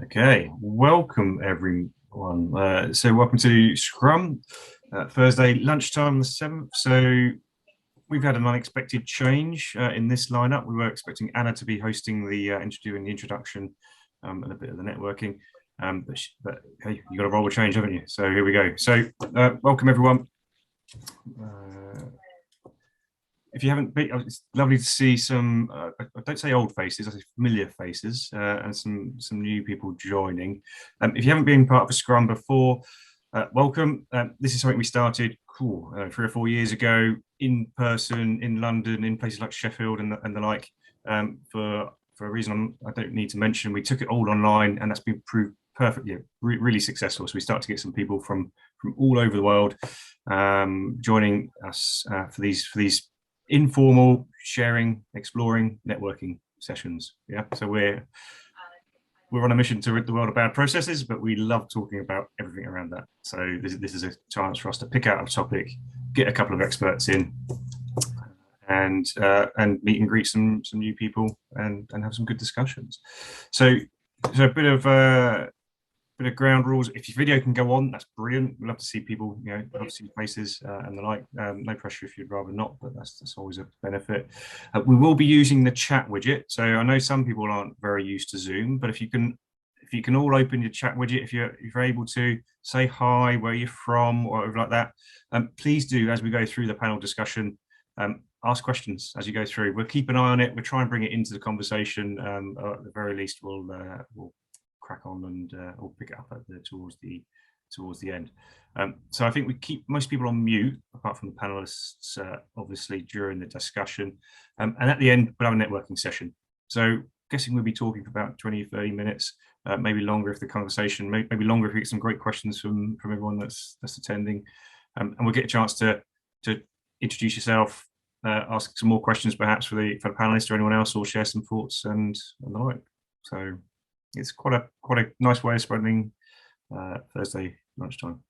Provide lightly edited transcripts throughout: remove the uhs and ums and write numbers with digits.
Okay, welcome everyone. So welcome to Scrum, Thursday lunchtime the 7th. So we've had an unexpected change in this lineup. We were expecting Anna to be hosting the doing the introduction and a bit of the networking. But hey, you got to roll with change, haven't you? So here we go. So welcome everyone. If you haven't been, it's lovely to see some, I don't say old faces, I say familiar faces, and some new people joining. If you haven't been part of a Scrum before, welcome. This is something we started 3 or 4 years ago in person in London, in places like Sheffield and the like. For a reason I don't need to mention, we took it all online, and that's been proved perfectly, really successful. So we start to get some people from all over the world joining us for these informal sharing, exploring, networking sessions. Yeah, so we're on a mission to rid the world of bad processes, but we love talking about everything around that. So this is a chance for us to pick out a topic, get a couple of experts in, and meet and greet some new people and have some good discussions. So a bit of ground rules. If your video can go on, that's brilliant. We'd love to see people, love to see faces and the like. No pressure if you'd rather not, but that's always a benefit. We will be using the chat widget. So I know some people aren't very used to Zoom, but if you can all open your chat widget, if you're able to say hi, where you're from, or whatever like that, please do, as we go through the panel discussion, ask questions as you go through. We'll keep an eye on it. We'll try and bring it into the conversation. At the very least, we'll crack on and we'll pick it up towards the end. So I think we keep most people on mute, apart from the panelists, obviously, during the discussion. And at the end, we'll have a networking session. So guessing we'll be talking for about 20 or 30 minutes, maybe longer if the conversation, maybe longer if we get some great questions from everyone that's attending. And we'll get a chance to introduce yourself, ask some more questions perhaps for the panelists or anyone else, or share some thoughts and the like. So it's quite a nice way of spending Thursday lunchtime.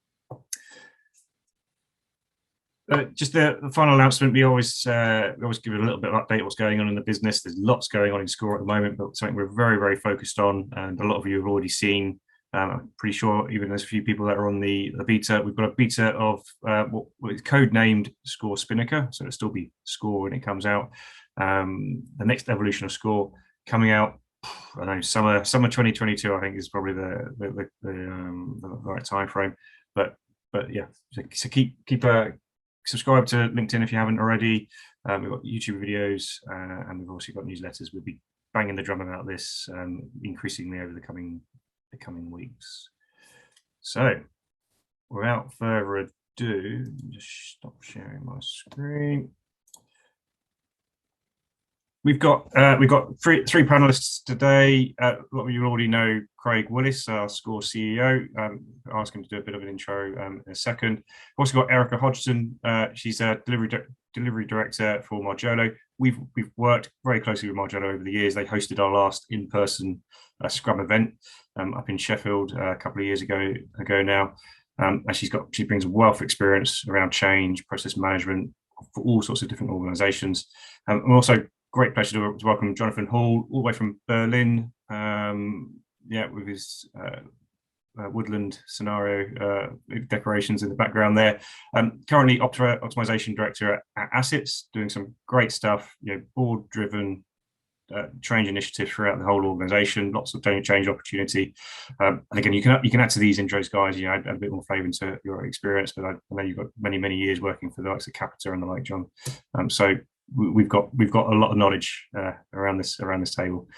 Just the final announcement, we always give a little bit of update what's going on in the business. There's lots going on in Score at the moment, but something we're very, very focused on, and a lot of you have already seen. I'm pretty sure even there's a few people that are on the beta. We've got a beta of what is code-named Score Spinnaker, so it'll still be Score when it comes out. The next evolution of Score coming out, I don't know, summer 2022, I think, is probably the right time frame. But yeah, so keep subscribe to LinkedIn if you haven't already. We've got YouTube videos, and we've also got newsletters. We'll be banging the drum about this increasingly over the coming weeks. So without further ado, just stop sharing my screen. We've got three panelists today. A lot of you already know Craig Willis, our Score CEO. I'll ask him to do a bit of an intro in a second. We've also got Erica Hodgson. She's a delivery director for Marjolo. We've worked very closely with Marjolo over the years. They hosted our last in-person Scrum event up in Sheffield a couple of years ago now. And she brings a wealth of experience around change, process management for all sorts of different organisations. And also great pleasure to welcome Jonathan Hall, all the way from Berlin, with his woodland scenario decorations in the background there. Currently optimization director at Azets, doing some great stuff, board-driven change initiatives throughout the whole organization, lots of change opportunity. And again, you can add to these intros, guys, add a bit more flavor into your experience, but I know you've got many years working for the likes of Capita and the like, John. So we've got a lot of knowledge around this table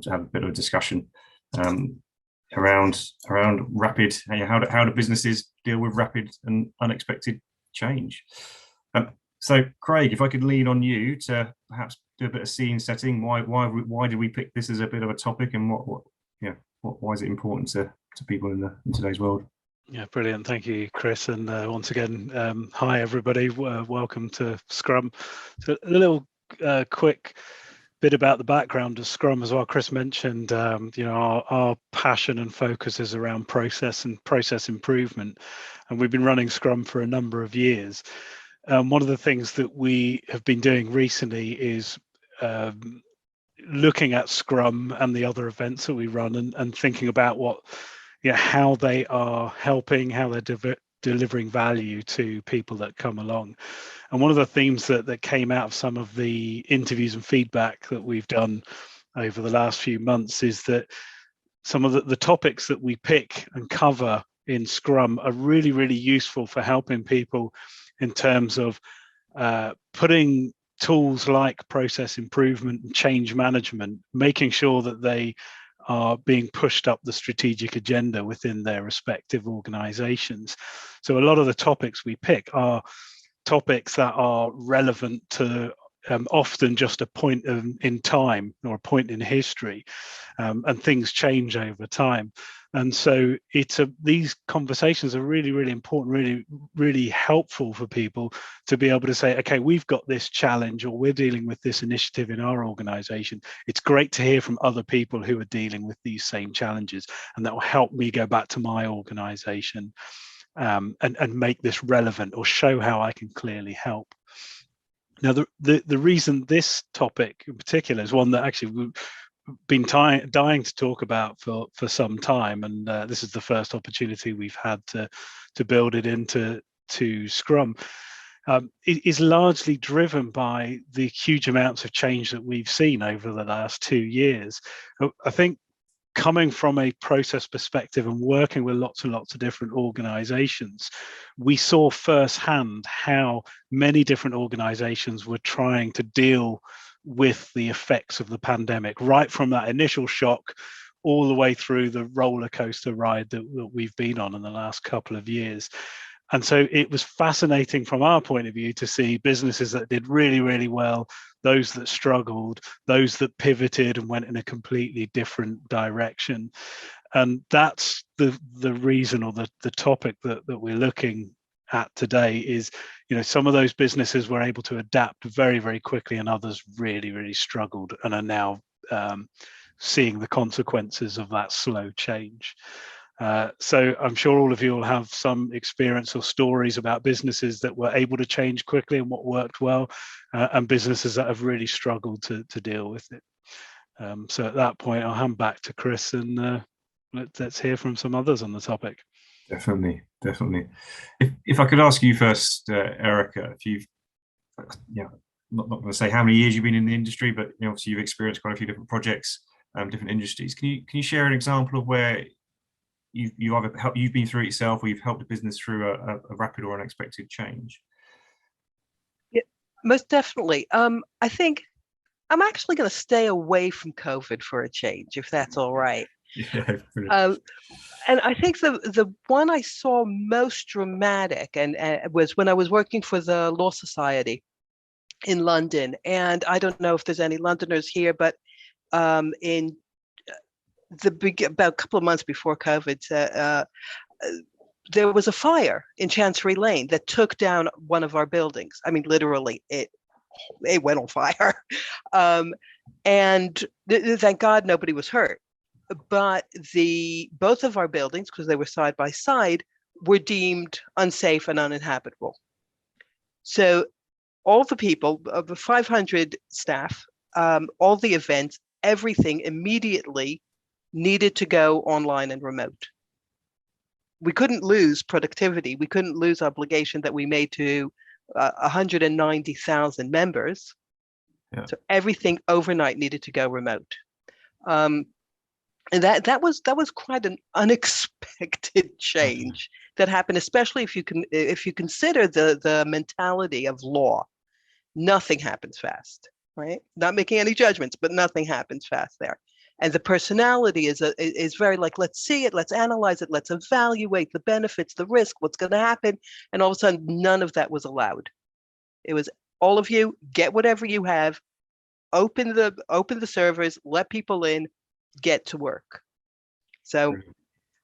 to have a bit of a discussion around rapid, how do businesses deal with rapid and unexpected change. So Craig, if I could lean on you to perhaps do a bit of scene setting, why did we pick this as a bit of a topic, and why is it important to people in today's world? Yeah, brilliant. Thank you, Chris. And once again, hi, everybody. Welcome to Scrum. So a little quick bit about the background of Scrum as well. Chris mentioned, our passion and focus is around process and process improvement. And we've been running Scrum for a number of years. One of the things that we have been doing recently is looking at Scrum and the other events that we run, and thinking about what, how they are helping, how they're delivering value to people that come along. And one of the themes that came out of some of the interviews and feedback that we've done over the last few months is that some of the topics that we pick and cover in Scrum are really, really useful for helping people in terms of putting tools like process improvement and change management, making sure that they are being pushed up the strategic agenda within their respective organizations. So a lot of the topics we pick are topics that are relevant to often just a point in time or a point in history, and things change over time. And so these conversations are really, really important, really, really helpful for people to be able to say, okay, we've got this challenge, or we're dealing with this initiative in our organization. It's great to hear from other people who are dealing with these same challenges, and that will help me go back to my organization and make this relevant, or show how I can clearly help. Now, the reason this topic in particular is one that actually we've been dying to talk about for some time, and this is the first opportunity we've had to build it into Scrum. It is largely driven by the huge amounts of change that we've seen over the last 2 years. I think, coming from a process perspective and working with lots and lots of different organizations, we saw firsthand how many different organizations were trying to deal with the effects of the pandemic, right from that initial shock all the way through the roller coaster ride that we've been on in the last couple of years. And so it was fascinating from our point of view to see businesses that did really, really well, those that struggled, those that pivoted and went in a completely different direction. And that's the reason, or the topic that we're looking at today is, some of those businesses were able to adapt very, very quickly, and others really, really struggled and are now seeing the consequences of that slow change. So I'm sure all of you will have some experience or stories about businesses that were able to change quickly and what worked well, and businesses that have really struggled to deal with it. So at that point, I'll hand back to Chris, and let's hear from some others on the topic. Definitely. If I could ask you first, Erica, if you've, not going to say how many years you've been in the industry, but obviously you've experienced quite a few different projects, different industries. Can you share an example of where you've been through it yourself, or you've helped a business through a rapid or unexpected change? Yeah, most definitely. I think I'm actually going to stay away from COVID for a change, if that's all right. Yeah. And I think the one I saw most dramatic and was when I was working for the Law Society in London. And I don't know if there's any Londoners here, but in about a couple of months before COVID, there was a fire in Chancery Lane that took down one of our buildings. I mean, literally, it went on fire. And thank God nobody was hurt. But both of our buildings, because they were side by side, were deemed unsafe and uninhabitable. So all the people, of the 500 staff, all the events, everything immediately needed to go online and remote. We couldn't lose productivity. We couldn't lose obligation that we made to 190,000 members. Yeah. So everything overnight needed to go remote. And that was quite an unexpected change that happened, especially if you consider the mentality of law. Nothing happens fast, right? Not making any judgments, but nothing happens fast there. And the personality is very like, let's see it, let's analyze it, let's evaluate the benefits, the risk, what's going to happen. And all of a sudden, none of that was allowed. It was all of you get whatever you have, open the servers, let people in, get to work. So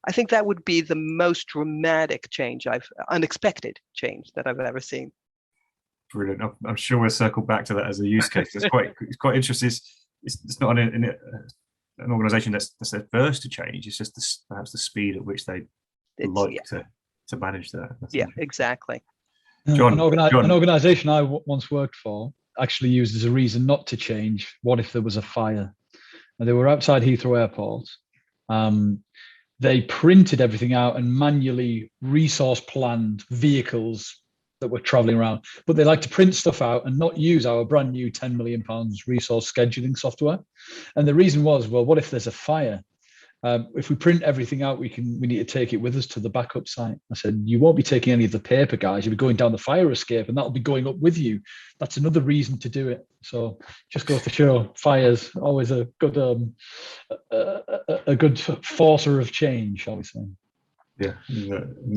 I think that would be the most dramatic change, unexpected change that I've ever seen. Brilliant. I'm sure we'll circle back to that as a use case. It's quite interesting. It's not an organization that's adverse to change. It's just perhaps the speed at which they like to manage that. Yeah, exactly. John, an organization I once worked for actually used as a reason not to change. What if there was a fire? And they were outside Heathrow Airport. They printed everything out and manually resource planned vehicles that were traveling around. But they like to print stuff out and not use our brand new £10 million resource scheduling software. And the reason was, well, what if there's a fire? If we print everything out, we need to take it with us to the backup site. I said, you won't be taking any of the paper, guys. You'll be going down the fire escape, and that'll be going up with you. That's another reason to do it. So just goes to show, fire's always a good forcer of change, shall we say? Yeah,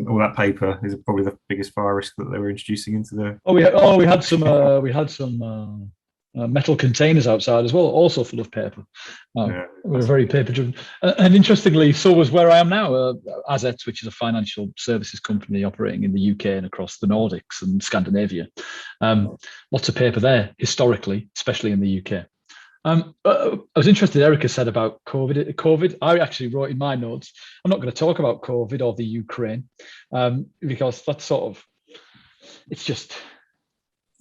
all that paper is probably the biggest fire risk that they were introducing into the. We had some metal containers outside as well, also full of paper. We're very paper driven. And interestingly, so was where I am now, Azets, which is a financial services company operating in the UK and across the Nordics and Scandinavia. Lots of paper there, historically, especially in the UK. I was interested, Erica said about COVID. I actually wrote in my notes, I'm not going to talk about COVID or the Ukraine, because that's sort of, it's just...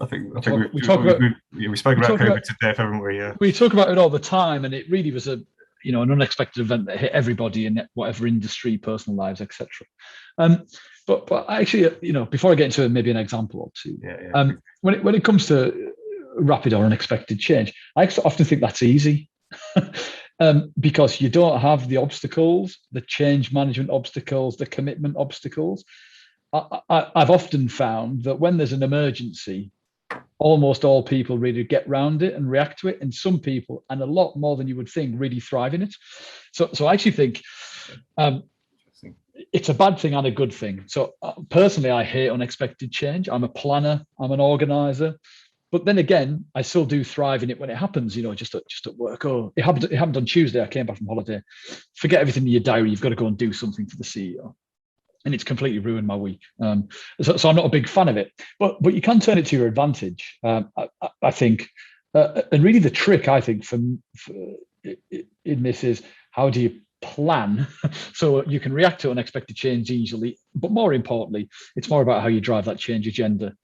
I think we spoke about COVID to death, haven't we? Yeah. We talk about it all the time, and it really was an unexpected event that hit everybody in whatever industry, personal lives, etc. But actually, before I get into maybe an example or two, when it comes to rapid or unexpected change, I often think that's easy. Because you don't have the obstacles, the change management obstacles, the commitment obstacles. I've often found that when there's an emergency, almost all people really get round it and react to it, and some people, and a lot more than you would think, really thrive in it. So I actually think it's a bad thing and a good thing. So personally, I hate unexpected change. I'm a planner, I'm an organizer, but then again, I still do thrive in it when it happens. Just at work. Oh, it happened on Tuesday. I came back from holiday. Forget everything in your diary. You've got to go and do something for the CEO. And it's completely ruined my week. So I'm not a big fan of it, but you can turn it to your advantage. I think, and really the trick, I think, in this is, how do you plan so you can react to unexpected change easily? But more importantly, it's more about how you drive that change agenda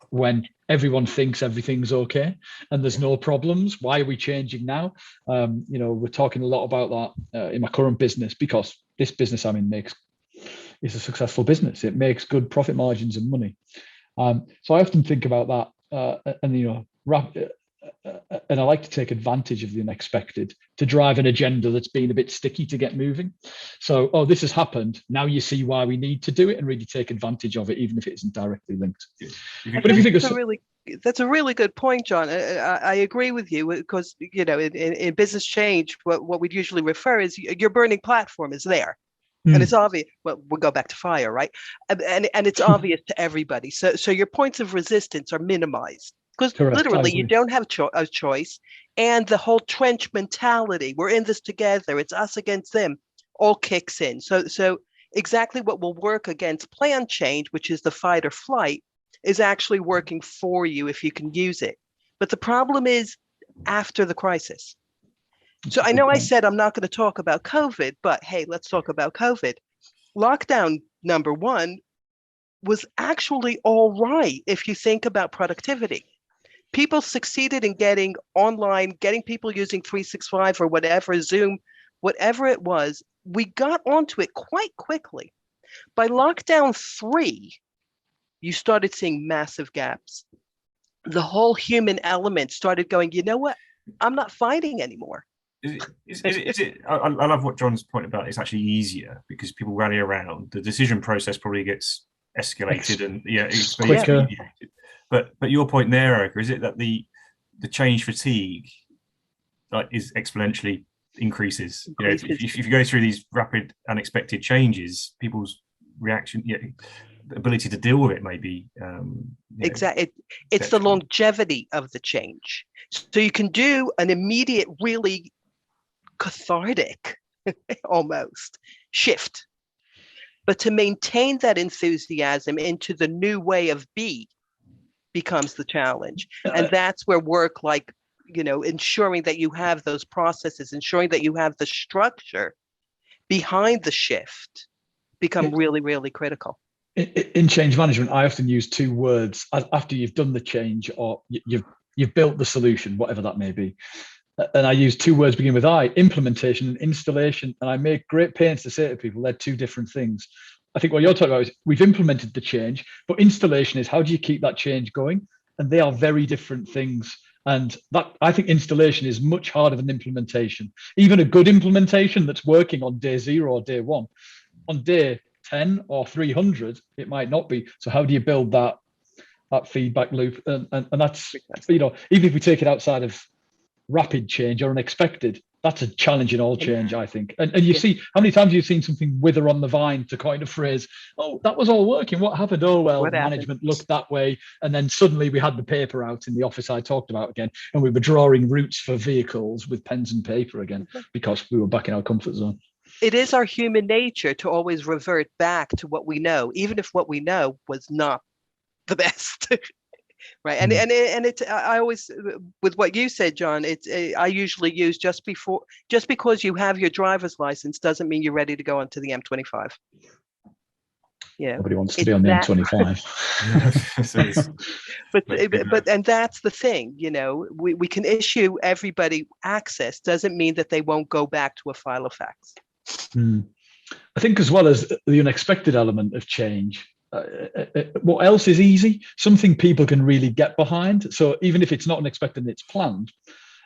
when everyone thinks everything's okay and there's no problems. Why are we changing now? We're talking a lot about that in my current business, because this business I'm in is a successful business. It makes good profit margins and money. So I often think about that, and I like to take advantage of the unexpected to drive an agenda that's been a bit sticky to get moving. So, this has happened. Now you see why we need to do it and really take advantage of it, even if it isn't directly linked. But if you think that's a really good point, John. I agree with you, because in business change, what we'd usually refer is your burning platform is there. And it's obvious. Well, we'll go back to fire, right? And it's obvious to everybody. So your points of resistance are minimized, because literally you don't have a choice. And the whole trench mentality, we're in this together, it's us against them, all kicks in. So exactly what will work against plan change, which is the fight or flight, is actually working for you if you can use it. But the problem is after the crisis. So I know I said I'm not going to talk about COVID, but hey, let's talk about COVID. Lockdown number 1 was actually all right if you think about productivity. People succeeded in getting online, getting people using 365 or whatever, Zoom, whatever it was. We got onto it quite quickly. By lockdown 3, you started seeing massive gaps. The whole human element started going, you know what? I'm not fighting anymore. Is it? I love what John's point about. It's actually easier because people rally around. The decision process probably gets escalated and it's quicker. But your point there, Erica, is it that the change fatigue is exponentially increases? If you go through these rapid, unexpected changes, people's reaction, the ability to deal with it maybe. Exactly, it's the longevity of the change. So you can do an immediate, really cathartic almost shift, but to maintain that enthusiasm into the new way of becomes the challenge. And that's where work like ensuring that you have those processes, ensuring that you have the structure behind the shift become really, really critical. In change management, I often use 2 words after you've done the change or you've you've built the solution, whatever that may be. And I use two words begin with I, implementation and installation. And I make great pains to say to people, they're two different things. I think what you're talking about is we've implemented the change, but installation is how do you keep that change going? And they are very different things. And that, I think installation is much harder than implementation. Even a good implementation that's working on day 0 or day 1, on day 10 or 300, it might not be. So how do you build that feedback loop? And that's, you know, even if we take it outside of rapid change or unexpected, that's a challenge in all change, I think. And you see, how many times you've seen something wither on the vine, to coin a phrase, oh, that was all working. What happened? Oh, well, management looked that way. And then suddenly we had the paper out in the office I talked about again, and we were drawing routes for vehicles with pens and paper again, because we were back in our comfort zone. It is our human nature to always revert back to what we know, even if what we know was not the best. Right. And it's, I always, with what you said, John, I usually use just because you have your driver's license doesn't mean you're ready to go onto the M25. Yeah. Nobody wants to be on the M25. but and that's the thing, you know, we can issue everybody access, doesn't mean that they won't go back to a file of facts. I think as well as the unexpected element of change, what else is easy? Something people can really get behind. So even if it's not unexpected and it's planned,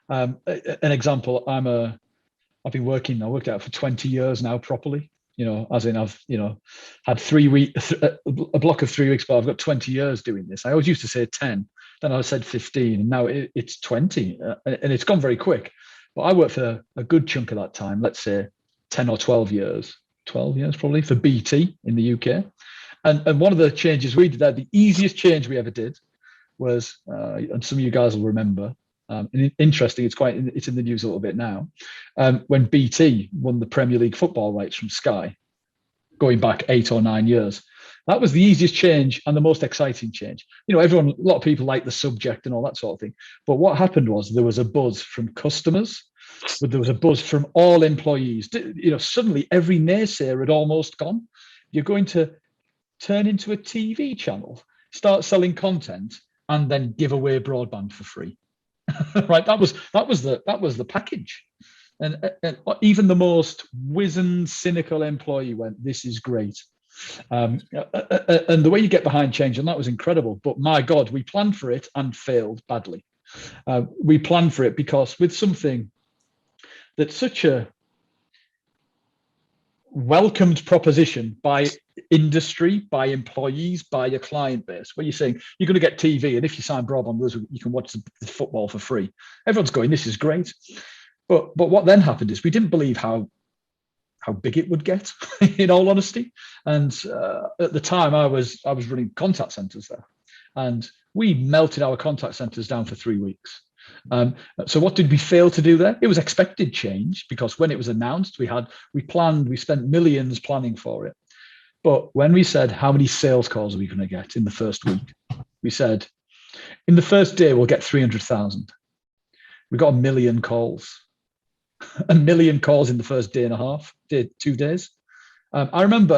an example, I worked out for 20 years now properly, you know, as in I've, you know, had 3 weeks, a block of 3 weeks, but I've got 20 years doing this. I always used to say 10, then I said 15, and now it's 20, and it's gone very quick. But I worked for a good chunk of that time, let's say 10 or 12 years probably, for BT in the UK. And one of the changes we did there, the easiest change we ever did was, and some of you guys will remember, and interesting, it's in the news a little bit now, when BT won the Premier League football rights from Sky, going back 8 or 9 years. That was the easiest change and the most exciting change. You know, a lot of people like the subject and all that sort of thing. But what happened was there was a buzz from customers, but there was a buzz from all employees. You know, suddenly every naysayer had almost gone. You're going to turn into a TV channel, start selling content, and then give away broadband for free. Right? That was the package. And even the most wizened, cynical employee went, "This is great." And the way you get behind change, and that was incredible. But my God, we planned for it and failed badly. We planned for it because with something that's such a welcomed proposition by industry, by employees, by your client base, where you're saying you're going to get TV, and if you sign broadband, you can watch the football for free. Everyone's going, "This is great." But what then happened is we didn't believe how big it would get, in all honesty. And at the time, I was running contact centers there, and we melted our contact centers down for 3 weeks. So what did we fail to do there? It was expected change, because when it was announced, we planned, we spent millions planning for it. But when we said, how many sales calls are we going to get in the first week? We said, in the first day, we'll get 300,000. We got 1 million calls. 1 million calls in the first day and a half, 2 days. I remember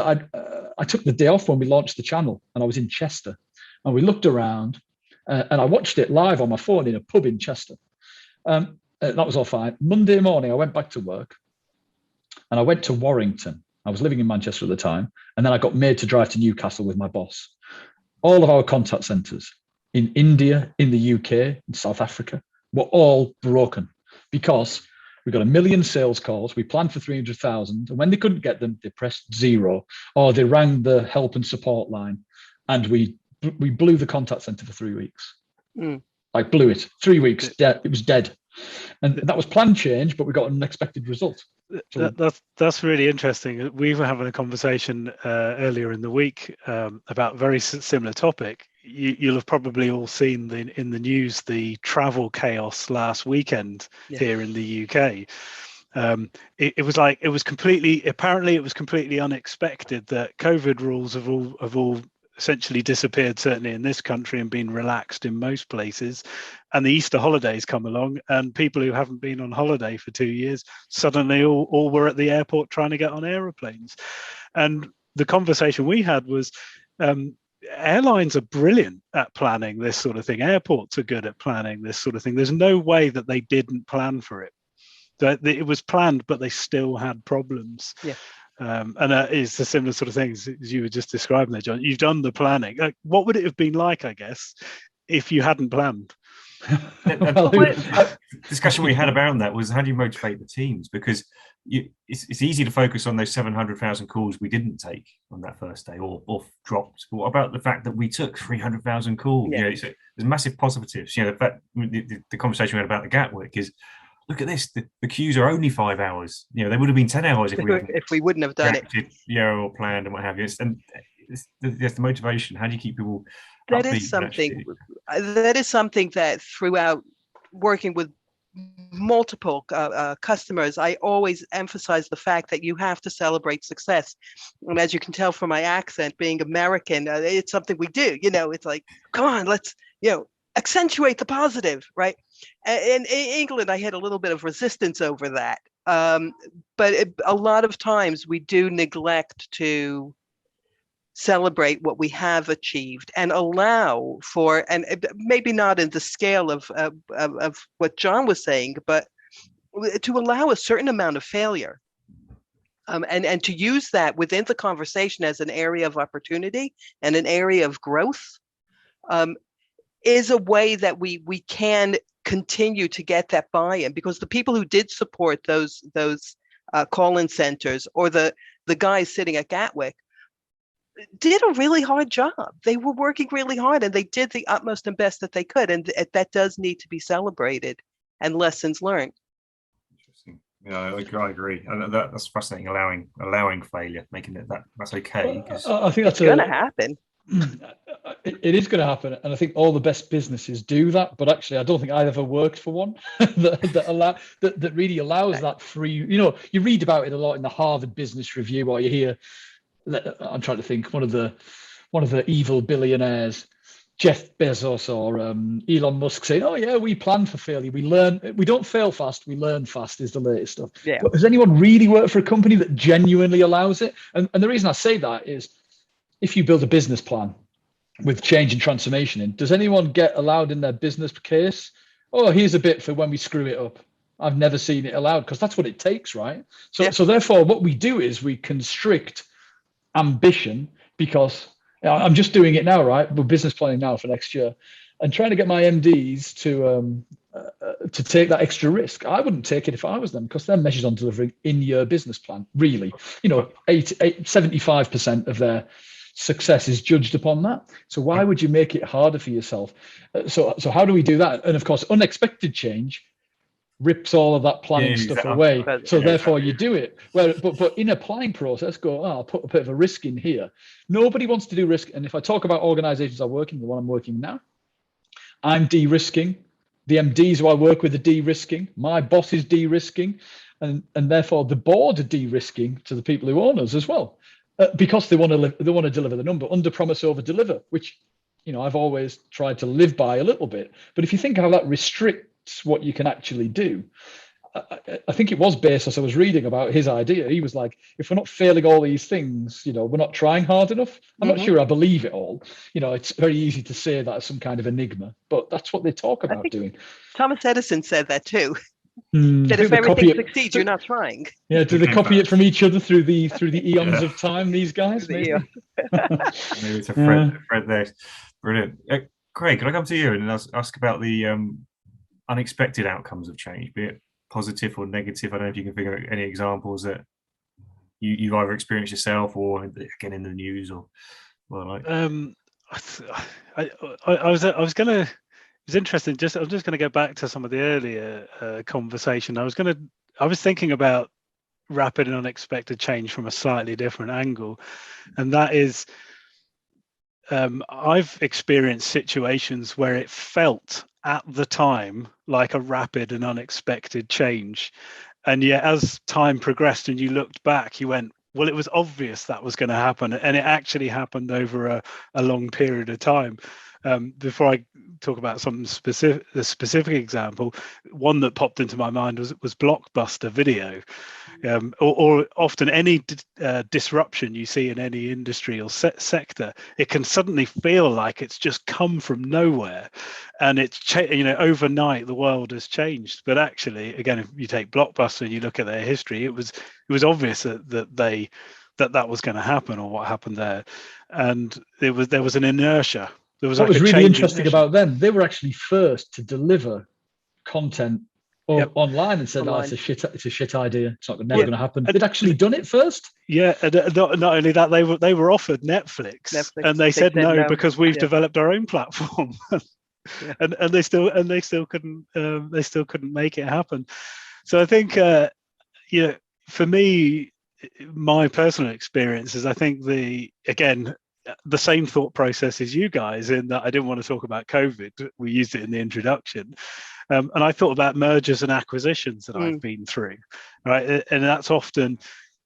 I took the day off when we launched the channel, and I was in Chester, and we looked around, and I watched it live on my phone in a pub in Chester. That was all fine. Monday morning, I went back to work, and I went to Warrington. I was living in Manchester at the time, and then I got made to drive to Newcastle with my boss. All of our contact centers in India, in the UK, in South Africa, were all broken because we got 1 million sales calls. We planned for 300,000, and when they couldn't get them, they pressed 0, or they rang the help and support line, and we blew the contact center for 3 weeks. I blew it. 3 weeks, dead. It was dead. And that was planned change, but we got an unexpected result. So that's really interesting. We were having a conversation earlier in the week about a very similar topic. You'll have probably all seen in the news the travel chaos last weekend here in the UK. It was completely unexpected that COVID rules have all essentially disappeared, certainly in this country, and been relaxed in most places. And the Easter holidays come along, and people who haven't been on holiday for 2 years suddenly all were at the airport trying to get on aeroplanes. And the conversation we had was, airlines are brilliant at planning this sort of thing. Airports are good at planning this sort of thing. There's no way that they didn't plan for it. That it was planned, but they still had problems. Yeah. And that is the similar sort of things as you were just describing there, John. You've done the planning. What would it have been like, I guess, if you hadn't planned? The discussion we had about that was, how do you motivate the teams? Because it's easy to focus on those 700,000 calls we didn't take on that first day or dropped. But what about the fact that we took 300,000 calls? Yeah. There's massive positives. The fact, the conversation we had about the Gatwick is, look at this. The queues are only 5 hours. They would have been 10 hours if we wouldn't have done it. Or planned and what have you. There's the motivation. How do you keep people? That is something that throughout working with multiple customers, I always emphasize the fact that you have to celebrate success. And as you can tell from my accent, being American, it's something we do. It's like, come on, let's accentuate the positive, right? And in England, I had a little bit of resistance over that, but a lot of times we do neglect to celebrate what we have achieved and allow for, and maybe not in the scale of what John was saying, but to allow a certain amount of failure, and to use that within the conversation as an area of opportunity and an area of growth, is a way that we can continue to get that buy-in, because the people who did support those call-in centers, or the guys sitting at Gatwick, did a really hard job. They were working really hard, and they did the utmost and best that they could, and that does need to be celebrated and lessons learned. Interesting. Yeah, I agree, and that's fascinating. Allowing failure, making it that's okay. I think that's going to happen. It is going to happen, and I think all the best businesses do that. But actually, I don't think I ever worked for one that really allows that free. You read about it a lot in the Harvard Business Review, or you hear. I'm trying to think. One of the evil billionaires, Jeff Bezos or Elon Musk, saying, "Oh yeah, we plan for failure. We learn. We don't fail fast. We learn fast." Is the latest stuff. Yeah. But has anyone really worked for a company that genuinely allows it? And the reason I say that is, if you build a business plan with change and transformation in, does anyone get allowed in their business case? Oh, here's a bit for when we screw it up. I've never seen it allowed, because that's what it takes, right? So therefore, what we do is we constrict ambition, because I'm just doing it now, right? We're business planning now for next year, and trying to get my MDs to take that extra risk. I wouldn't take it if I was them, because they're measured on delivering in-year business plan. Really, 75% of their success is judged upon that. So why would you make it harder for yourself? So how do we do that? And of course, unexpected change rips all of that planning stuff away. So therefore you do it. But in a planning process, I'll put a bit of a risk in here. Nobody wants to do risk. And if I talk about organizations I work in, the one I'm working now, I'm de-risking. The MDs who I work with are de-risking. My boss is de-risking. And therefore the board are de-risking to the people who own us as well. Because they want to deliver the number, under promise, over deliver, which I've always tried to live by a little bit. But if you think how that restricts what you can actually do, I think it was Bezos I was reading about his idea. He was like, if we're not failing all these things, we're not trying hard enough. I'm not sure I believe it all. It's very easy to say that as some kind of enigma, but that's what they talk about doing. Thomas Edison said that too. That if everything succeeds, you're not trying. Yeah, do they copy it from each other through the eons of time? These guys, maybe. Maybe it's a thread there. Brilliant. Craig, can I come to you and ask about the unexpected outcomes of change, be it positive or negative? I don't know if you can figure out any examples that you've either experienced yourself or again in the news or like. It's interesting. I'm just going to go back to some of the earlier conversation. I was thinking about rapid and unexpected change from a slightly different angle, and that is, I've experienced situations where it felt at the time like a rapid and unexpected change, and yet as time progressed and you looked back, you went, well, it was obvious that was going to happen, and it actually happened over a long period of time. Before I talk about something specific, the specific example, one that popped into my mind was Blockbuster Video. Or often any disruption you see in any industry or sector, it can suddenly feel like it's just come from nowhere, and it's overnight the world has changed. But actually, again, if you take Blockbuster and you look at their history, it was obvious that was going to happen, or what happened there, and there was an inertia. There was what like was really interesting about them. They were actually first to deliver content online and said, online. Oh, it's a shit idea. It's never going to happen. They'd actually done it first. Yeah, and not only that, they were offered Netflix and they said no because we've developed our own platform. and they still couldn't make it happen. So I think for me, my personal experience is, I think the same thought process as you guys, in that I didn't want to talk about COVID. We used it in the introduction. And I thought about mergers and acquisitions that I've been through, right? And that's often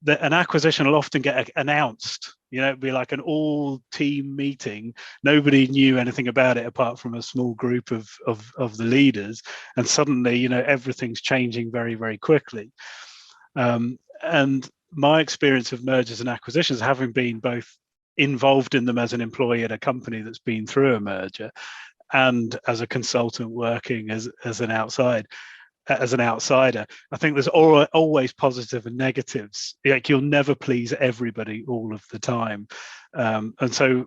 an acquisition will often get announced. It'd be like an all-team meeting. Nobody knew anything about it apart from a small group of the leaders, and suddenly, everything's changing very, very quickly. And my experience of mergers and acquisitions, having been both involved in them as an employee at a company that's been through a merger, and as a consultant working as an outsider, I think there's always positive and negatives. Like, you'll never please everybody all of the time, and so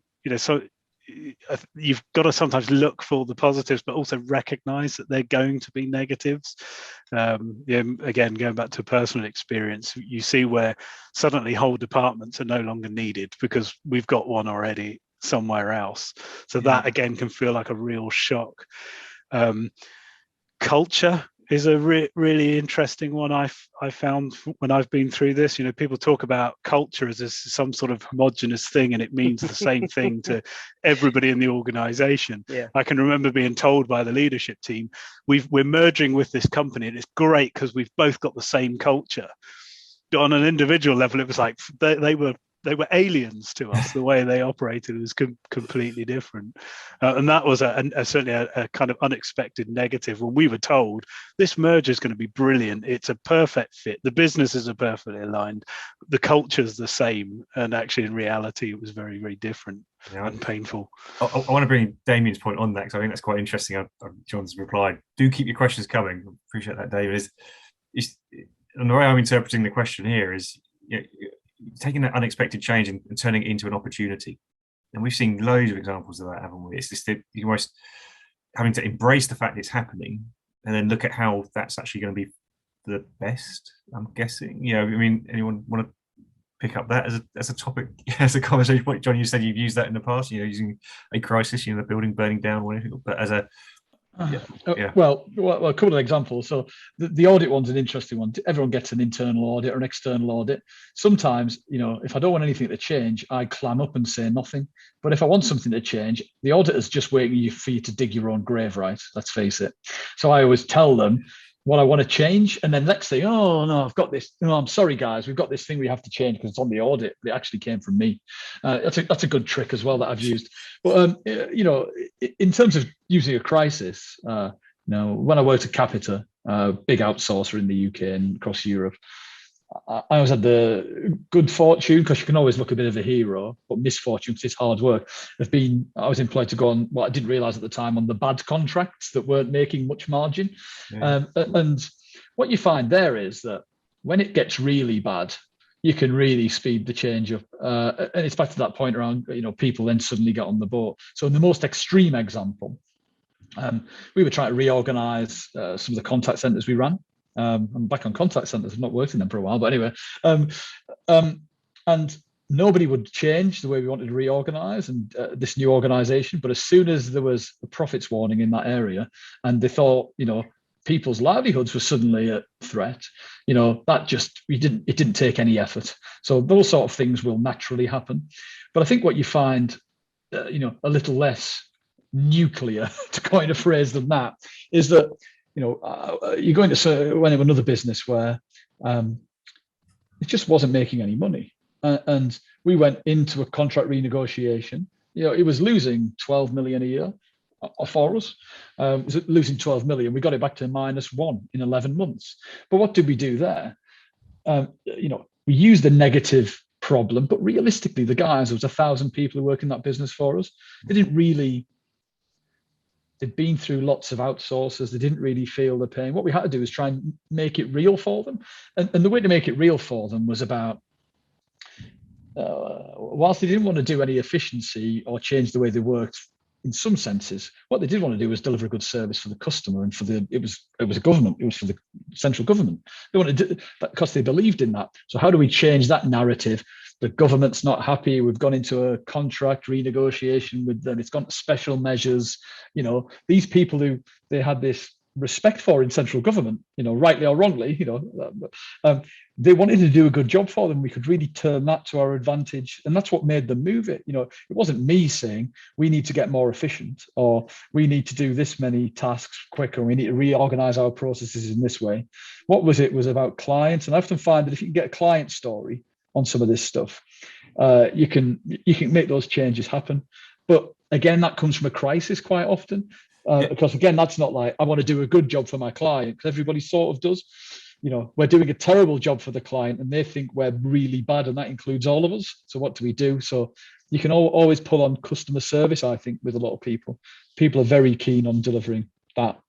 you've got to sometimes look for the positives, but also recognize that they're going to be negatives. Again, going back to personal experience, you see where suddenly whole departments are no longer needed because we've got one already somewhere else. So that again can feel like a real shock. Culture is a really interesting one I found when I've been through this. People talk about culture as some sort of homogenous thing, and it means the same thing to everybody in the organization. I can remember being told by the leadership team, we're merging with this company and it's great because we've both got the same culture. But on an individual level, it was like they were aliens to us. The way they operated was completely different, and that was certainly a kind of unexpected negative. When we were told this merger is going to be brilliant, it's a perfect fit, the businesses are perfectly aligned, the culture's the same, and actually in reality it was very, very different and painful. I want to bring Damien's point on that, because I think that's quite interesting. John's replied, do keep your questions coming. Appreciate that, David. And the way I'm interpreting the question here is, taking that unexpected change and turning it into an opportunity. And we've seen loads of examples of that, haven't we? It's just you're almost having to embrace the fact it's happening and then look at how that's actually going to be the best, I'm guessing. Anyone want to pick up that as a topic, as a conversation point? John, you said you've used that in the past, using a crisis, the building burning down or anything, but as a Well, a couple of examples. So the audit one's an interesting one. Everyone gets an internal audit or an external audit. Sometimes, if I don't want anything to change, I clam up and say nothing. But if I want something to change, the auditor's just waiting for you to dig your own grave, right? Let's face it. So I always tell them what I want to change, and then next thing, oh no, I've got this. No, I'm sorry, guys, we've got this thing we have to change because it's on the audit. But it actually came from me. That's a good trick as well that I've used. But in terms of using a crisis, when I worked at Capita, big outsourcer in the UK and across Europe, I always had the good fortune, because you can always look a bit of a hero, but misfortune, because it's hard work, I was employed to go on what I didn't realize at the time, on the bad contracts that weren't making much margin. And what you find there is that when it gets really bad, you can really speed the change up. And it's back to that point around, people then suddenly get on the boat. So in the most extreme example, we were trying to reorganize some of the contact centers we ran. I'm back on contact centers. I've not worked in them for a while, but anyway, and nobody would change the way we wanted to reorganize and this new organization. But as soon as there was a profits warning in that area, and they thought, people's livelihoods were suddenly a threat, it didn't take any effort. So those sort of things will naturally happen. But I think what you find, a little less nuclear, to coin a phrase, than that, is that you're going to another business where it just wasn't making any money, and we went into a contract renegotiation, It was losing 12 million a year for us. It was losing 12 million. We got it back to -1 in 11 months. But what did we do there? We used the negative problem, but realistically, the guys, there was 1,000 people who work in that business for us. They'd been through lots of outsourcers. They didn't really feel the pain. What we had to do is try and make it real for them. And the way to make it real for them was about, whilst they didn't want to do any efficiency or change the way they worked in some senses, what they did want to do was deliver a good service for the customer and it was a government. It was for the central government. They wanted to do that because they believed in that. So how do we change that narrative? The government's not happy. We've gone into a contract renegotiation with them. It's gone to special measures. These people who they had this respect for in central government, rightly or wrongly, they wanted to do a good job for them. We could really turn that to our advantage. And that's what made them move it. It wasn't me saying we need to get more efficient or we need to do this many tasks quicker. We need to reorganize our processes in this way. What was it? It was about clients. And I often find that if you can get a client story on some of this stuff, you can make those changes happen. But again, that comes from a crisis quite often. Because again, that's not like I want to do a good job for my client, because everybody sort of does. We're doing a terrible job for the client and they think we're really bad, and that includes all of us. So what do we do? So you can always pull on customer service, I think, with a lot of people. People are very keen on delivering that.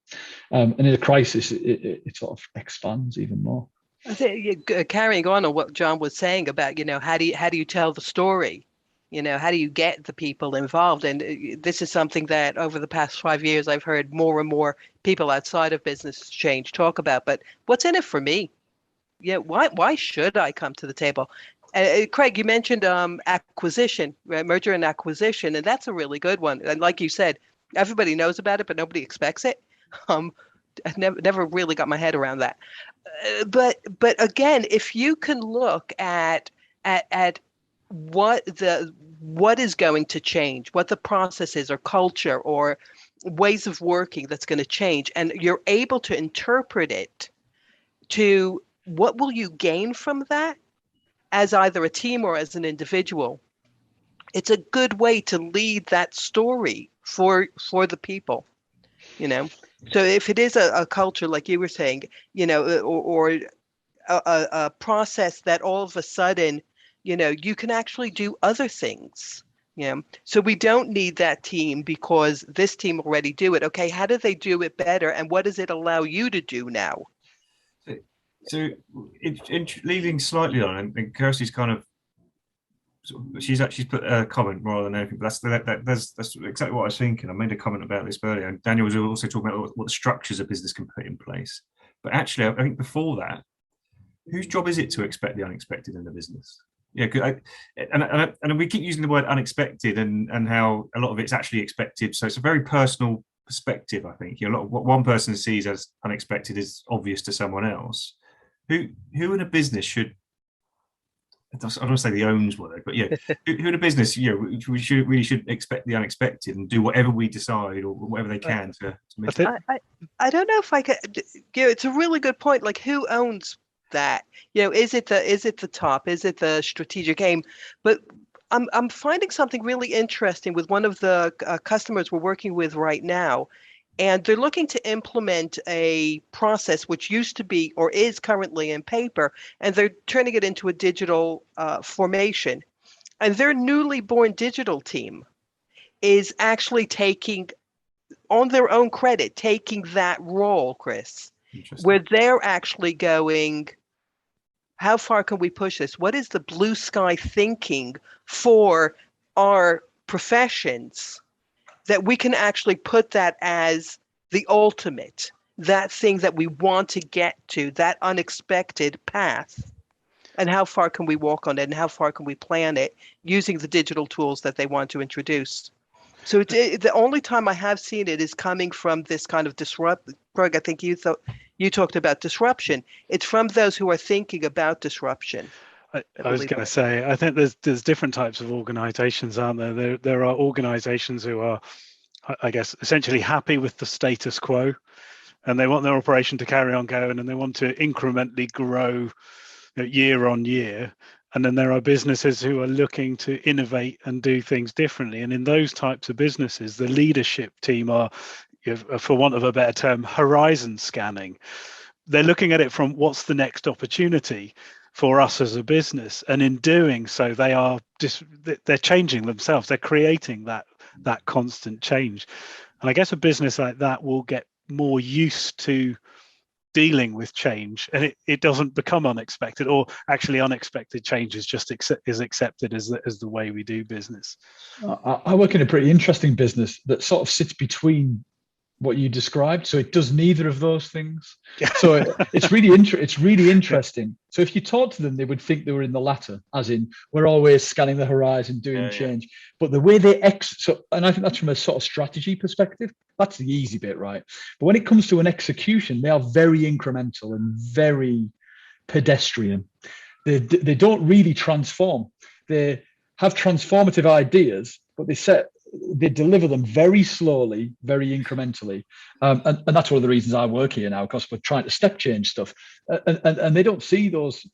And in a crisis, it sort of expands even more. I think, carrying on what John was saying about, how do you tell the story? How do you get the people involved? And this is something that over the past 5 years, I've heard more and more people outside of business change talk about. But what's in it for me? Why should I come to the table? Craig, you mentioned acquisition, right? Merger and acquisition, and that's a really good one. And like you said, everybody knows about it, but nobody expects it. I never really got my head around that. But again, if you can look at what is going to change, what the process is or culture or ways of working that's going to change, and you're able to interpret it to what will you gain from that as either a team or as an individual, it's a good way to lead that story for the people. So if it is a culture like you were saying, or a process that all of a sudden you can actually do other things. So we don't need that team because this team already do it. Okay, how do they do it better, and what does it allow you to do now? So in leading slightly on, and Kirsty's kind of, she's put a comment more than anything. But that's exactly what I was thinking. I made a comment about this earlier, and Daniel was also talking about what structures a business can put in place. But actually, I think before that, whose job is it to expect the unexpected in the business? And we keep using the word unexpected and how a lot of it's actually expected. So it's a very personal perspective, I think. A lot of what one person sees as unexpected is obvious to someone else. Who in a business should, I don't want to say the owns word, but who in a business, we should expect the unexpected and do whatever we decide or whatever they can to make it. I don't know if I could. It's a really good point. Like, who owns that? Is it the top? Is it the strategic aim? But I'm finding something really interesting with one of the customers we're working with right now. And they're looking to implement a process which used to be or is currently in paper, and they're turning it into a digital formation. And their newly born digital team is actually taking, on their own credit, taking that role, Chris, where they're actually going, how far can we push this? What is the blue sky thinking for our professions, that we can actually put that as the ultimate, that thing that we want to get to, that unexpected path, and how far can we walk on it, and how far can we plan it using the digital tools that they want to introduce. So the only time I have seen it is coming from this kind of Greg, I think you talked about disruption. It's from those who are thinking about disruption. I was going to say, I think there's different types of organizations, aren't there? There are organizations who are, I guess, essentially happy with the status quo, and they want their operation to carry on going, and they want to incrementally grow year on year. And then there are businesses who are looking to innovate and do things differently. And in those types of businesses, the leadership team are, for want of a better term, horizon scanning. They're looking at it from what's the next opportunity for us as a business. And in doing so, they're changing themselves. They're creating that constant change. And I guess a business like that will get more used to dealing with change, and it doesn't become unexpected, or actually unexpected change is just is accepted as the way we do business. I work in a pretty interesting business that sort of sits between what you described, so it does neither of those things. So it's really interesting. So if you talk to them, they would think they were in the latter, as in we're always scanning the horizon, doing change. But the way they and I think that's from a sort of strategy perspective, that's the easy bit, right? But when it comes to an execution, they are very incremental and very pedestrian. They don't really transform. They have transformative ideas, but they deliver them very slowly, very incrementally. And that's one of the reasons I work here now, because we're trying to step change stuff. And they don't see those.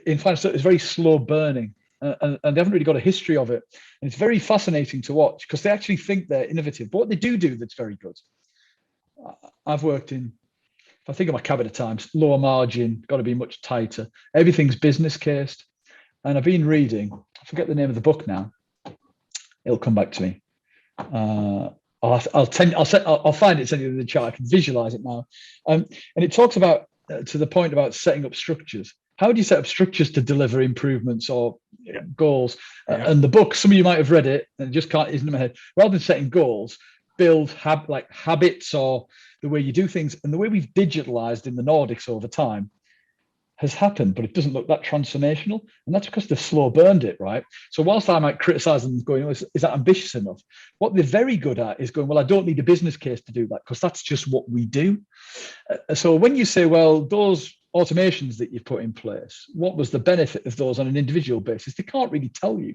In fact, it's very slow burning. And they haven't really got a history of it. And it's very fascinating to watch, because they actually think they're innovative. But what they do that's very good. I've worked in, if I think of my cabinet times, lower margin, got to be much tighter. Everything's business cased. And I've been reading, I forget the name of the book now. It'll come back to me. I'll find it, send it in the chat. I can visualize it now. And it talks about, to the point about setting up structures. How do you set up structures to deliver improvements or goals? And the book, some of you might have read it, and it just isn't in my head. Rather than setting goals, build habits or the way you do things. And the way we've digitalized in the Nordics over time has happened, but it doesn't look that transformational. And that's because they've slow burned it, right? So whilst I might criticize them going, is that ambitious enough? What they're very good at is going, well, I don't need a business case to do that, because that's just what we do. So when you say, well, those automations that you've put in place, what was the benefit of those on an individual basis? They can't really tell you.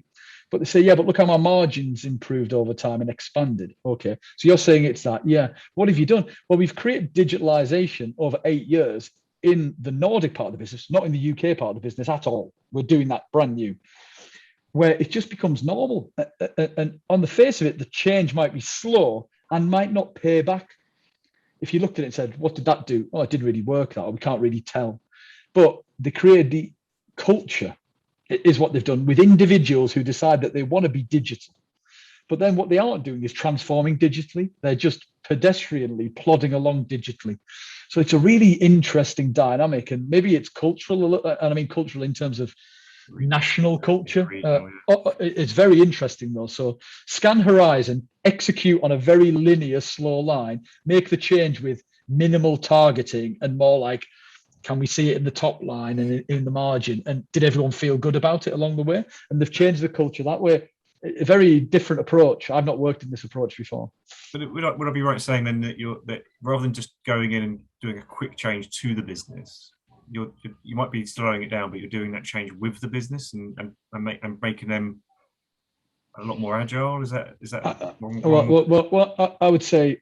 But they say, yeah, but look how my margins improved over time and expanded. Okay, so you're saying it's that. Yeah, what have you done? Well, we've created digitalization over 8 years in the Nordic part of the business, not in the UK part of the business at all. We're doing that brand new, where it just becomes normal. And on the face of it, the change might be slow and might not pay back. If you looked at it and said, what did that do? Oh, it didn't really work, that, or we can't really tell. But they created the culture, is what they've done, with individuals who decide that they want to be digital. But then what they aren't doing is transforming digitally. They're just pedestrianly plodding along digitally. So it's a really interesting dynamic, and maybe it's cultural, and I mean cultural in terms of national culture. It's very interesting though. So scan horizon, execute on a very linear, slow line, make the change with minimal targeting and more like, can we see it in the top line and in the margin? And did everyone feel good about it along the way? And they've changed the culture that way. A very different approach. I've not worked in this approach before. But would I be right saying then that that rather than just going in and doing a quick change to the business, you might be slowing it down, but you're doing that change with the business and making them a lot more agile? Is that wrong? Well, I would say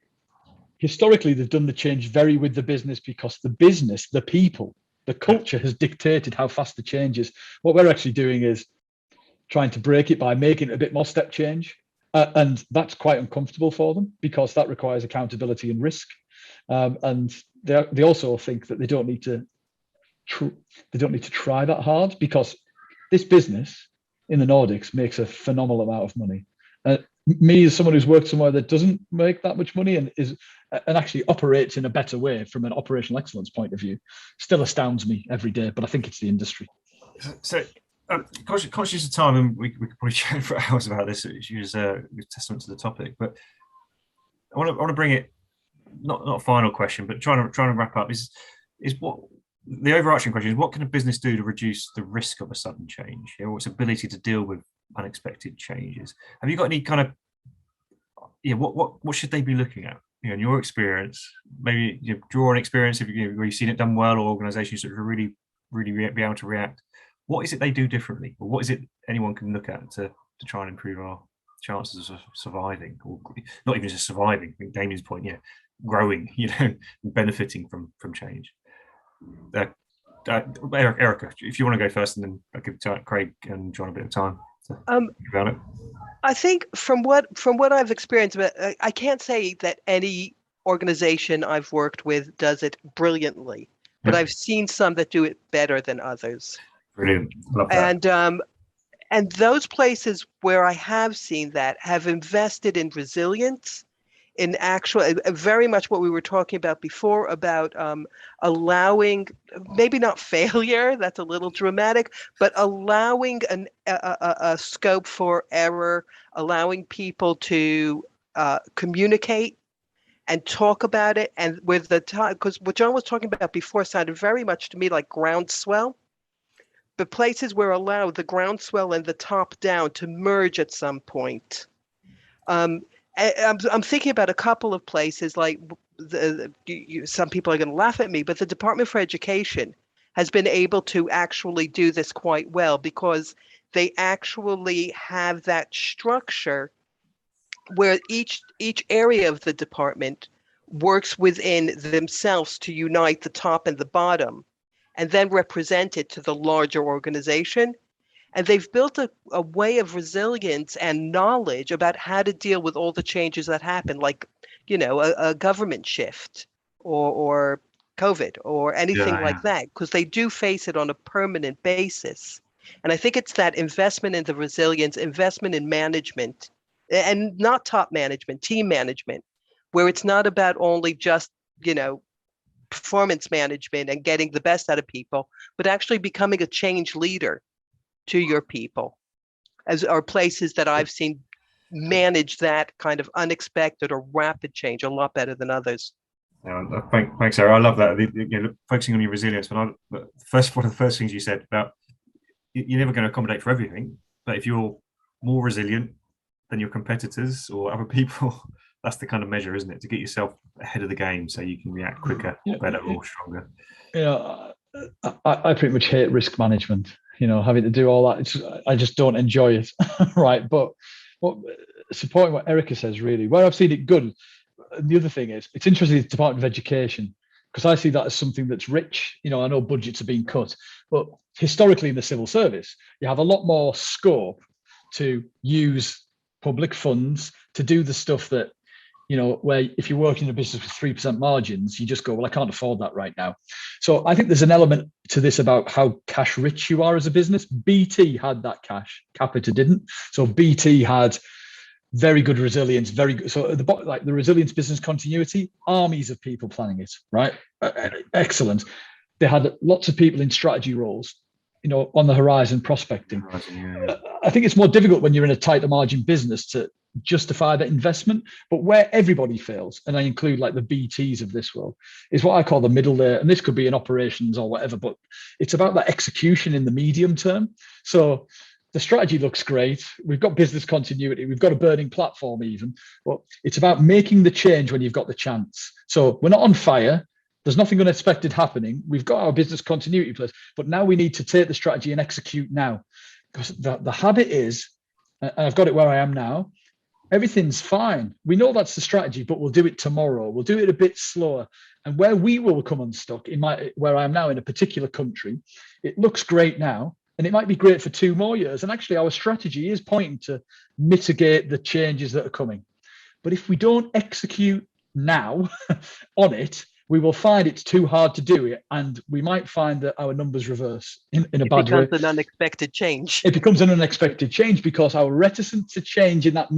historically they've done the change very with the business, because the business, the people, the culture has dictated how fast the change is. What we're actually doing is trying to break it by making it a bit more step change. And that's quite uncomfortable for them, because that requires accountability and risk. And they also think that they don't need to try that hard, because this business in the Nordics makes a phenomenal amount of money. Me, as someone who's worked somewhere that doesn't make that much money and actually operates in a better way from an operational excellence point of view, still astounds me every day. But I think it's the industry. So conscious of time, and we could probably chat for hours about this, which is a testament to the topic. But I want to bring it, not a final question, but trying to wrap up is what the overarching question is: what can a business do to reduce the risk of a sudden change, or its ability to deal with unexpected changes? Have you got any kind of what should they be looking at? In your experience, maybe draw on experience where you've seen it done well, or organisations that really be able to react. What is it they do differently, or what is it anyone can look at to try and improve our chances of surviving, or not even just surviving? I think Damien's point, growing, benefiting from change. Erica, if you want to go first, and then I give Craig and John a bit of time to think about it. I think from what I've experienced, but I can't say that any organization I've worked with does it brilliantly, but I've seen some that do it better than others. Brilliant, love that. And those places where I have seen that have invested in resilience, in actual, very much what we were talking about before about allowing, maybe not failure, that's a little dramatic, but allowing a scope for error, allowing people to communicate and talk about it. And with the time, because what John was talking about before sounded very much to me like groundswell. The places where allow the groundswell and the top down to merge at some point. I'm thinking about a couple of places, like some people are going to laugh at me, but the Department for Education has been able to actually do this quite well because they actually have that structure where each area of the department works within themselves to unite the top and the bottom, and then represent it to the larger organization. And they've built a way of resilience and knowledge about how to deal with all the changes that happen, like, a government shift or COVID or anything like that, because they do face it on a permanent basis. And I think it's that investment in the resilience, investment in management, and not top management, team management, where it's not about only just, performance management and getting the best out of people, but actually becoming a change leader to your people, as are places that I've seen manage that kind of unexpected or rapid change a lot better than others. Thanks, Sarah. I love that. Focusing on your resilience. One of the first things you said about you're never going to accommodate for everything, but if you're more resilient than your competitors or other people, that's the kind of measure, isn't it? To get yourself ahead of the game so you can react quicker, better, or stronger. I pretty much hate risk management. Having to do all that, I just don't enjoy it. Right, but supporting what Erica says, really, where I've seen it good. And the other thing is, it's interesting, the Department of Education, because I see that as something that's rich. I know budgets are being cut, but historically in the civil service, you have a lot more scope to use public funds to do the stuff that, where if you're working in a business with 3% margins, you just go, well, I can't afford that right now. So I think there's an element to this about how cash rich you are as a business. BT had that cash, Capita didn't. So BT had very good resilience, very good. So the resilience business continuity, armies of people planning it, right? Excellent. They had lots of people in strategy roles, on the horizon prospecting. I think it's more difficult when you're in a tighter margin business to justify that investment, but where everybody fails, and I include like the BTs of this world, is what I call the middle layer. And this could be in operations or whatever, but it's about that execution in the medium term. So the strategy looks great. We've got business continuity. We've got a burning platform even, but it's about making the change when you've got the chance. So we're not on fire. There's nothing unexpected happening. We've got our business continuity place, but now we need to take the strategy and execute now. Because the habit is, and I've got it where I am now, everything's fine. We know that's the strategy, but we'll do it tomorrow. We'll do it a bit slower. And where we will come unstuck, where I am now in a particular country, it looks great now, and it might be great for 2 more years. And actually, our strategy is pointing to mitigate the changes that are coming. But if we don't execute now on it, we will find it's too hard to do it, and we might find that our numbers reverse in a bad way. It becomes an unexpected change. It becomes an unexpected change because our reticence to change in that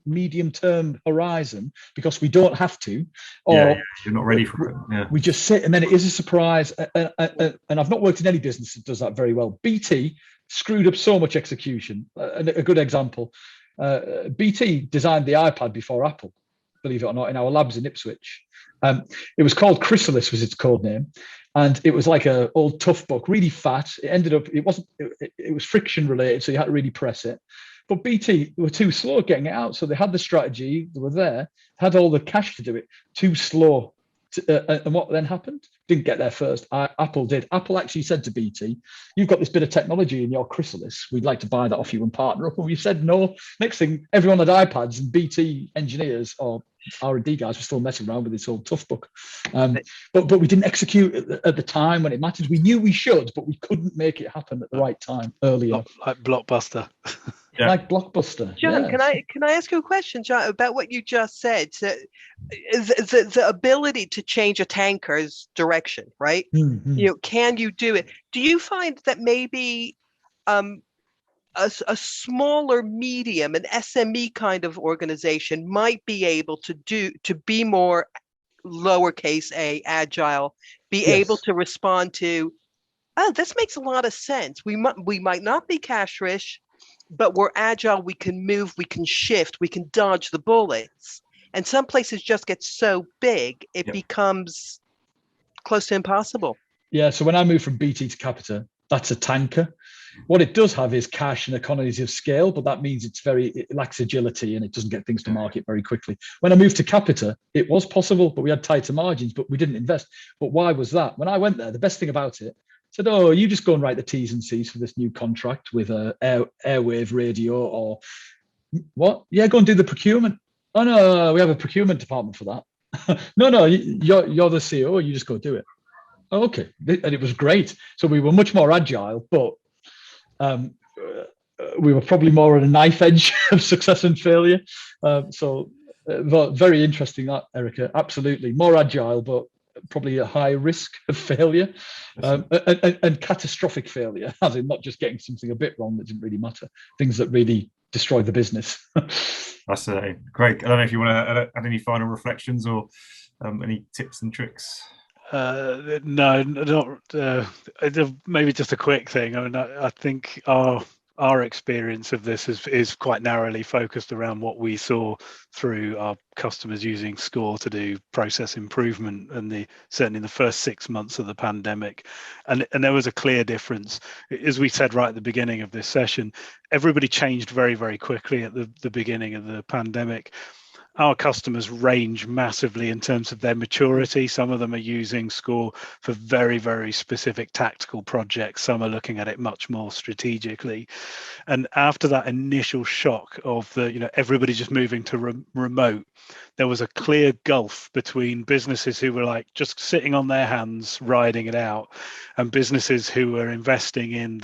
medium-term horizon, because we don't have to, or you're not ready for it. Yeah. We just sit, and then it is a surprise. And I've not worked in any business that does that very well. BT screwed up so much execution. A good example, BT designed the iPad before Apple, believe it or not, in our labs in Ipswich. It was called Chrysalis, was its code name, and it was like an old tough book, really fat. It was friction related, so you had to really press it. But BT were too slow at getting it out, so they had the strategy, they were there, had all the cash to do it, too slow. And what then happened? Didn't get there first. Apple did. Apple actually said to BT, "You've got this bit of technology in your Chrysalis. We'd like to buy that off you and partner up." And we said no. Next thing, everyone had iPads, and BT engineers or R&D guys were still messing around with this old tough book. But we didn't execute at the time when it mattered. We knew we should, but we couldn't make it happen at the right time earlier. Like Blockbuster. Yeah. Like Blockbuster. John, yes. can I ask you a question, John, about what you just said? So, the ability to change a tanker's direction, right? Mm-hmm. Can you do it? Do you find that maybe a smaller medium, an SME kind of organization might be able to be more lowercase a agile, be able to respond to, oh, this makes a lot of sense. We might not be cash rich, but we're agile, we can move, we can shift, we can dodge the bullets. And some places just get so big, it becomes close to impossible. Yeah, so when I moved from BT to Capita, that's a tanker. What it does have is cash and economies of scale, but that means it lacks agility and it doesn't get things to market very quickly. When I moved to Capita, it was possible, but we had tighter margins, but we didn't invest. But why was that? When I went there, the best thing about it, said, oh, you just go and write the T's and C's for this new contract with airwave radio or what? Yeah, go and do the procurement. Oh, no, we have a procurement department for that. No, you're the CEO, you just go do it. Oh, okay. And it was great. So we were much more agile, but we were probably more on a knife edge of success and failure. So very interesting, that, Erica. Absolutely. More agile, but probably a high risk of failure and catastrophic failure, as in not just getting something a bit wrong that didn't really matter, things that really destroyed the business. That's great. I don't know if you want to add any final reflections or any tips and tricks. No, not maybe just a quick thing. I mean, I think our experience of this is quite narrowly focused around what we saw through our customers using Score to do process improvement, and certainly in the first 6 months of the pandemic, and there was a clear difference. As we said right at the beginning of this session, everybody changed very, very quickly at the beginning of the pandemic. Our customers range massively in terms of their maturity. Some of them are using Score for very, very specific tactical projects. Some are looking at it much more strategically. And after that initial shock of everybody just moving to remote, there was a clear gulf between businesses who were like just sitting on their hands, riding it out, and businesses who were investing in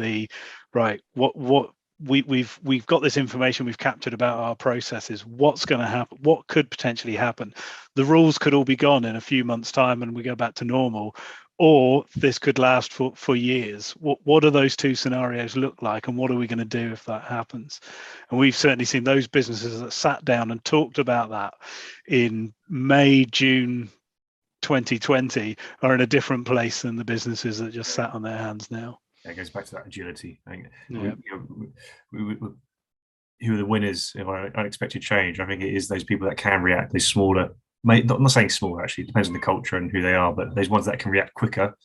we've got this information we've captured about our processes. What's going to happen? What could potentially happen? The rules could all be gone in a few months' time and we go back to normal, or this could last for years. What do those two scenarios look like, and what are we going to do if that happens? And we've certainly seen those businesses that sat down and talked about that in May, June 2020 are in a different place than the businesses that just sat on their hands now. It goes back to that agility. I think who are the winners of unexpected change? I think it is those people that can react. Those smaller, I'm not saying smaller, actually, it depends on the culture and who they are, but those ones that can react quicker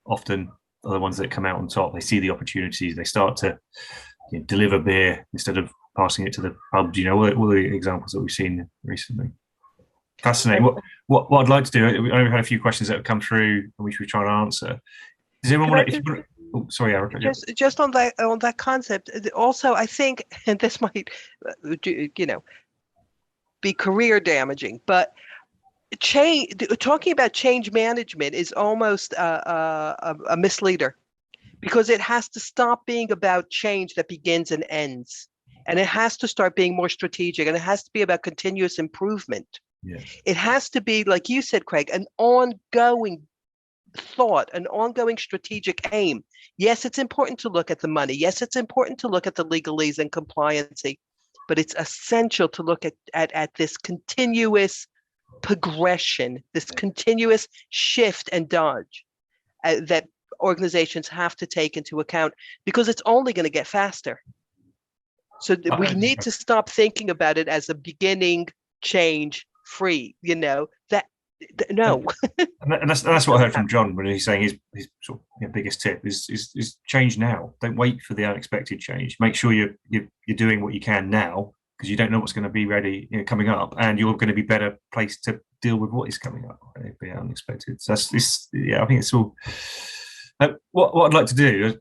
often are the ones that come out on top. They see the opportunities, they start to deliver beer instead of passing it to the pub. All the examples that we've seen recently. Fascinating. What I'd like to do, we've had a few questions that have come through which we try and answer. Does anyone want to? Oh, sorry, Erica. Just on that concept. Also, I think, and this might, be career damaging, but talking about change management is almost a misleader, because it has to stop being about change that begins and ends, and it has to start being more strategic, and it has to be about continuous improvement. Yeah. It has to be, like you said, Craig, an ongoing thought, an ongoing strategic aim. Yes, it's important to look at the money. Yes, it's important to look at the legalese and compliancy, but it's essential to look at this continuous progression, this continuous shift and dodge that organizations have to take into account, because it's only going to get faster. So we need to stop thinking about it as a beginning change free, no. And that's what I heard from John when he's saying his sort of biggest tip is change now. Don't wait for the unexpected change. Make sure you're doing what you can now, because you don't know what's going to be ready coming up, and you're going to be better placed to deal with what is coming up. It'd be unexpected. So that's this. Yeah, I think it's all. What I'd like to do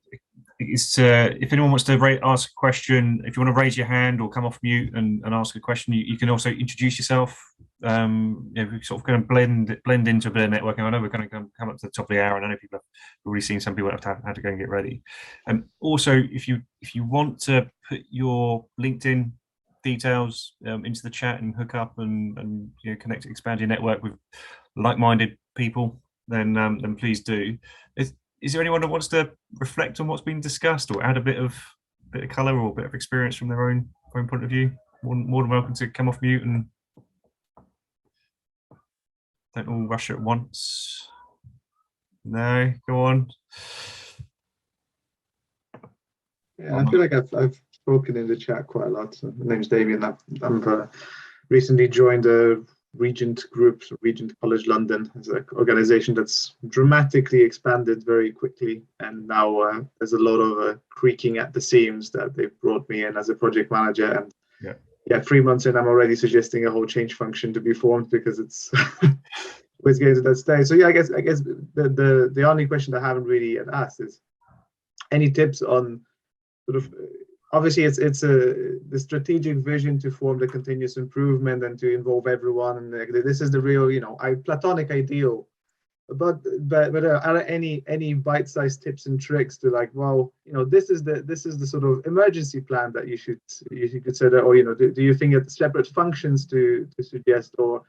is if anyone wants to ask a question, if you want to raise your hand or come off mute and ask a question, you can also introduce yourself we sort of kind of blend into a bit of networking. I know we're going to come up to the top of the hour, and I know people have already seen some people have to go and get ready. Also, if you want to put your LinkedIn details into the chat and hook up and connect, expand your network with like-minded people, then please do. Is there anyone that wants to reflect on what's been discussed or add a bit of colour or a bit of experience from their own point of view? More than welcome to come off mute and don't all rush at once. No, go on. Yeah, I feel like I've spoken in the chat quite a lot. So my name's Damien. I've recently joined a Regent Group, Regent College London. It's an organization that's dramatically expanded very quickly, and now there's a lot of creaking at the seams that they've brought me in as a project manager. And yeah, 3 months in, I'm already suggesting a whole change function to be formed because it's it's getting to that stage. So yeah, I guess the only question I haven't really asked is any tips on sort of, obviously it's the strategic vision to form the continuous improvement and to involve everyone, and this is the real platonic ideal. But are there any bite-sized tips and tricks to, like, well, this is the sort of emergency plan that you should consider, or do you think it's separate functions to suggest, or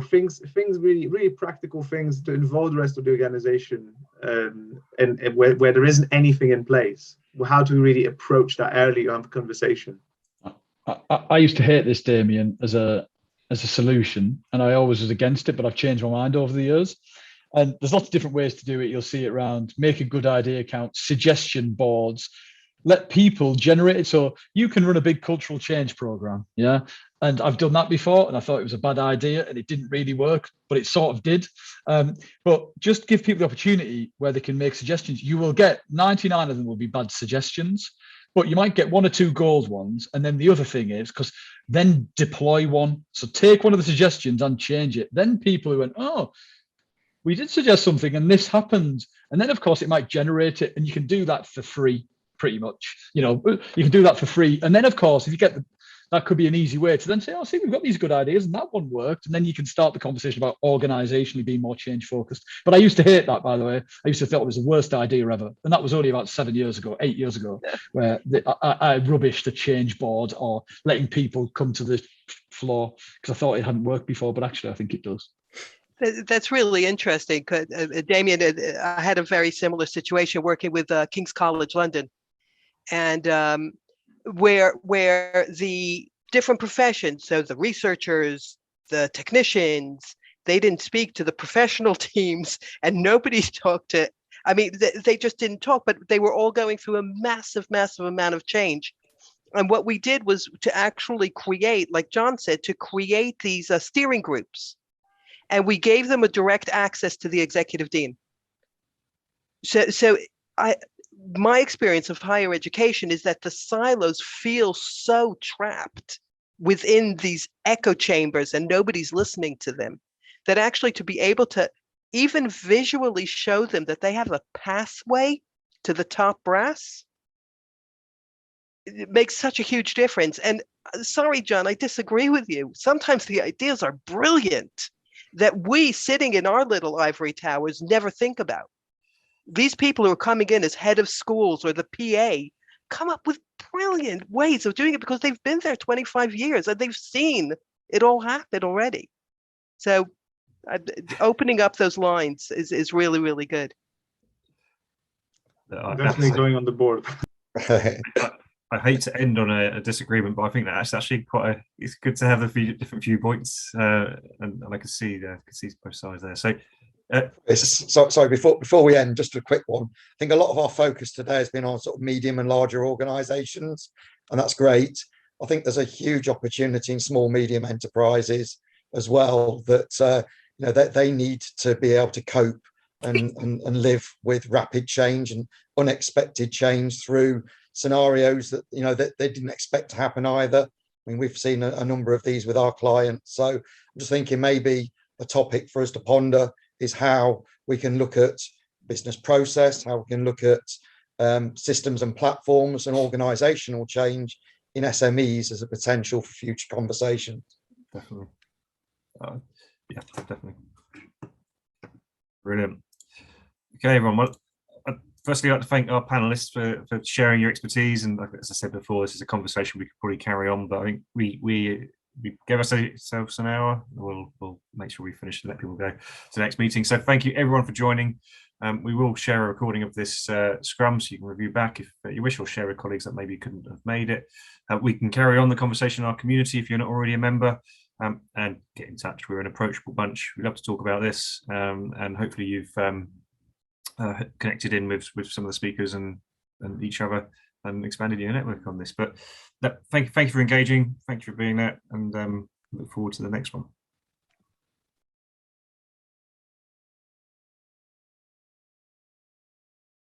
things really practical things to involve the rest of the organization, and where there isn't anything in place? How to really approach that early on conversation? I used to hate this, Damien, as a solution, and I always was against it, but I've changed my mind over the years. And there's lots of different ways to do it. You'll see it around make a good idea count, suggestion boards, let people generate it. So you can run a big cultural change program, yeah. And I've done that before, and I thought it was a bad idea, and it didn't really work, but it sort of did. But just give people the opportunity where they can make suggestions. You will get 99 of them will be bad suggestions, but you might get 1 or 2 gold ones. And then the other thing is, because then deploy one. So take one of the suggestions and change it. Then people who went, oh, we did suggest something and this happened. And then, of course, it might generate it. And you can do that for free, pretty much. You can do that for free. And then, of course, if you get that could be an easy way to then say, oh, see, we've got these good ideas and that one worked. And then you can start the conversation about organizationally being more change focused. But I used to hate that, by the way. I used to think it was the worst idea ever. And that was only about 8 years ago, where I rubbished the change board or letting people come to the floor because I thought it hadn't worked before. But actually, I think it does. That's really interesting. Damien, I had a very similar situation working with King's College London. And where the different professions, so the researchers, the technicians, they didn't speak to the professional teams, and nobody talked to, they just didn't talk, but they were all going through a massive amount of change. And what we did was to actually create, like John said, to create these steering groups. And we gave them a direct access to the executive dean. So my experience of higher education is that the silos feel so trapped within these echo chambers and nobody's listening to them, that actually to be able to even visually show them that they have a pathway to the top brass, it makes such a huge difference. And sorry, John, I disagree with you. Sometimes the ideas are brilliant that we sitting in our little ivory towers never think about. These people who are coming in as head of schools or the PA come up with brilliant ways of doing it because they've been there 25 years and they've seen it all happen already. So opening up those lines is really, really good. Definitely going on the board. I hate to end on a disagreement, but I think that's actually it's good to have a few different viewpoints, and I can see both sides there. So sorry, before we end, just a quick one. I think a lot of our focus today has been on sort of medium and larger organizations, and that's great. I think there's a huge opportunity in small, medium enterprises as well that that they need to be able to cope and live with rapid change and unexpected change through scenarios that that they didn't expect to happen either. I mean, we've seen a number of these with our clients. So I'm just thinking maybe a topic for us to ponder is how we can look at business process, how we can look at systems and platforms and organizational change in SMEs as a potential for future conversation. definitely. Yeah, definitely. Brilliant. Okay, everyone. Well, I'd firstly like to thank our panelists for sharing your expertise. And as I said before, this is a conversation we could probably carry on, but I think we give ourselves an hour. We'll make sure we finish and let people go to the next meeting. So thank you everyone for joining. We will share a recording of this Scrum so you can review back if you wish, or share with colleagues that maybe couldn't have made it. We can carry on the conversation in our community if you're not already a member, and get in touch. We're an approachable bunch. We love to talk about this, and hopefully you've connected in with some of the speakers and each other and expanded your network on this. But thank you for engaging. Thank you for being there, and look forward to the next one.